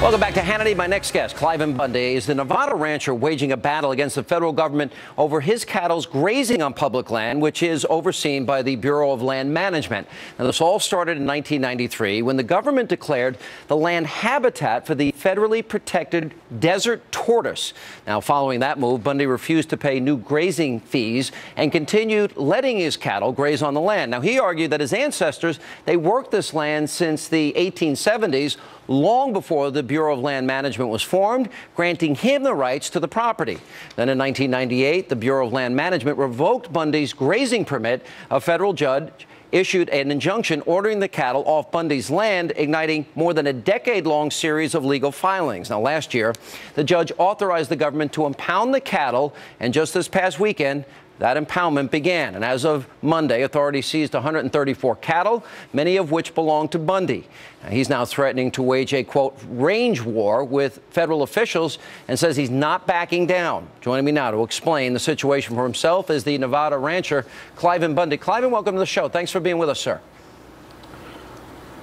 Welcome back to Hannity. My next guest, Cliven Bundy, is the Nevada rancher waging a battle against the federal government over his cattle's grazing on public land, which is overseen by the Bureau of Land Management. Now, this all started in 1993 when the government declared the land habitat for the federally protected desert tortoise. Now, following that move, Bundy refused to pay new grazing fees and continued letting his cattle graze on the land. Now, he argued that his ancestors, they worked this land since the 1870s, long before the Bureau of Land Management was formed, granting him the rights to the property. Then in 1998, the Bureau of Land Management revoked Bundy's grazing permit. A federal judge issued an injunction ordering the cattle off Bundy's land, igniting more than a decade-long series of legal filings. Now, last year, the judge authorized the government to impound the cattle, and just this past weekend, that impoundment began. And as of Monday, authorities seized 134 cattle, many of which belong to Bundy. Now, he's now threatening to wage a, quote, range war with federal officials and says he's not backing down. Joining me now to explain the situation for himself is the Nevada rancher, Cliven Bundy. Cliven, welcome to the show. Thanks for being with us, sir.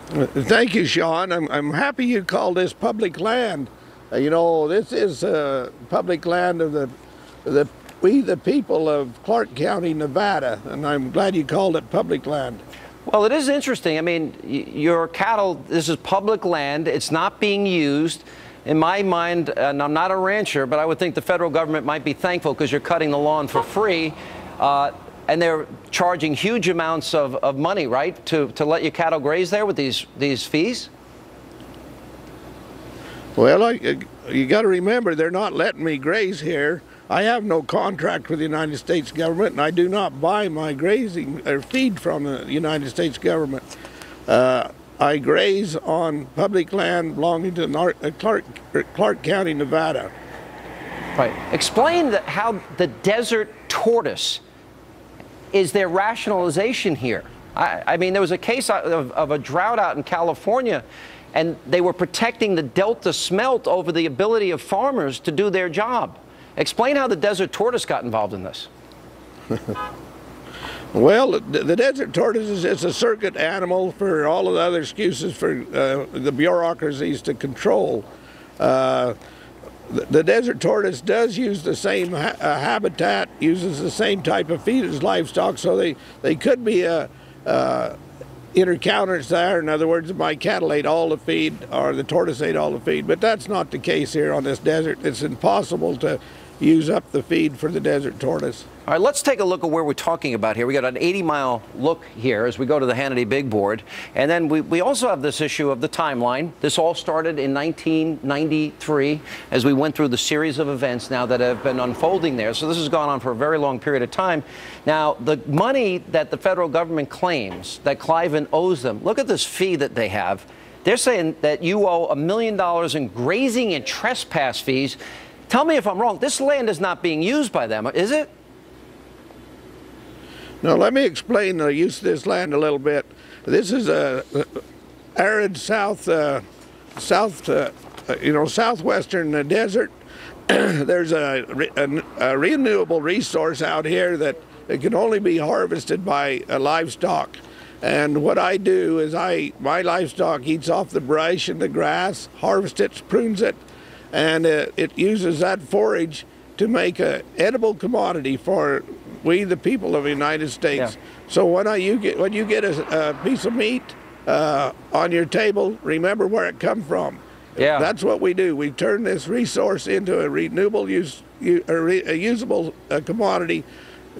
Thank you, Sean. I'm happy you called this public land. You know, this is public land of we the people of Clark County, Nevada, and I'm glad you called it public land. Well, it is interesting. I mean, your cattle, this is public land. It's not being used. In my mind, and I'm not a rancher, but I would think the federal government might be thankful because you're cutting the lawn for free, and they're charging huge amounts of money, right, to let your cattle graze there with these fees? Well, you got to remember, they're not letting me graze here. I have no contract with the United States government, and I do not buy my grazing or feed from the United States government. I graze on public land belonging to Clark County, Nevada. Right. Explain how the desert tortoise is their rationalization here. I mean, there was a case of a drought out in California, and they were protecting the Delta smelt over the ability of farmers to do their job. Explain how the desert tortoise got involved in this. Well, the desert tortoise is a circuit animal for all of the other excuses for the bureaucracies to control. The desert tortoise does use the same habitat, uses the same type of feed as livestock, so they could be intercounters there. In other words, my cattle ate all the feed, or the tortoise ate all the feed, but that's not the case here on this desert. It's impossible to use up the feed for the desert tortoise. All right, let's take a look at where we're talking about here. We got an 80-mile look here as we go to the Hannity big board. And then we also have this issue of the timeline. This all started in 1993 as we went through the series of events now that have been unfolding there. So this has gone on for a very long period of time. Now, the money that the federal government claims that Cliven owes them, look at this fee that they have. They're saying that you owe $1 million in grazing and trespass fees. Tell me if I'm wrong. This land is not being used by them, is it? Now, let me explain the use of this land a little bit. This is a arid southwestern desert. There's a renewable resource out here that can only be harvested by livestock. And what I do is my livestock eats off the brush and the grass, harvests it, prunes it, and it uses that forage to make an edible commodity for we, the people of the United States. Yeah. So when you get a piece of meat on your table, remember where it come from. Yeah. That's what we do. We turn this resource into a renewable usable commodity,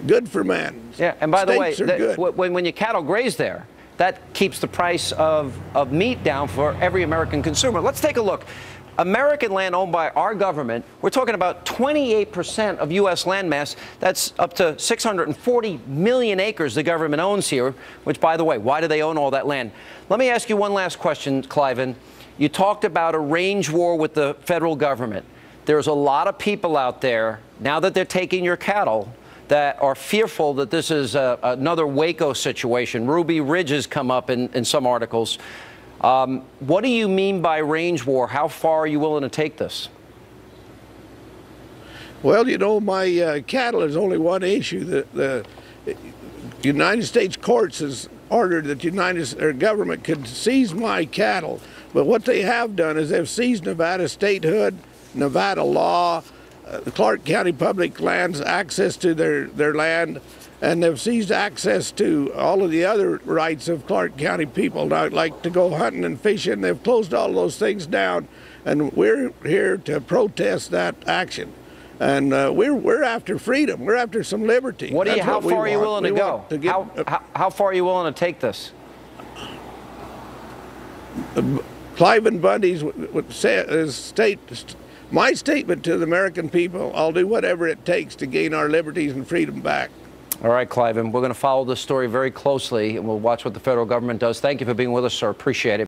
good for man. Yeah, and by the way, when your cattle graze there, that keeps the price of meat down for every American consumer. Let's take a look. American land owned by our government, we're talking about 28% of U.S. landmass. That's up to 640 million acres the government owns here, which, by the way, why do they own all that land? Let me ask you one last question, Cliven. You talked about a range war with the federal government. There's a lot of people out there, now that they're taking your cattle, that are fearful that this is another Waco situation. Ruby Ridge has come up in some articles. What do you mean by range war? How far are you willing to take this? Well, you know, my cattle is only one issue. The United States courts has ordered that the United government could seize my cattle. But what they have done is they've seized Nevada statehood, Nevada law, the Clark County public lands, access to their land, and they've seized access to all of the other rights of Clark County people, like to go hunting and fishing. They've closed all those things down, and we're here to protest that action. And we're after freedom. We're after some liberty. How far are you willing to go? How far are you willing to take this? Cliven Bundy's my statement to the American people: I'll do whatever it takes to gain our liberties and freedom back. All right, Cliven, we're going to follow this story very closely, and we'll watch what the federal government does. Thank you for being with us, sir. Appreciate it.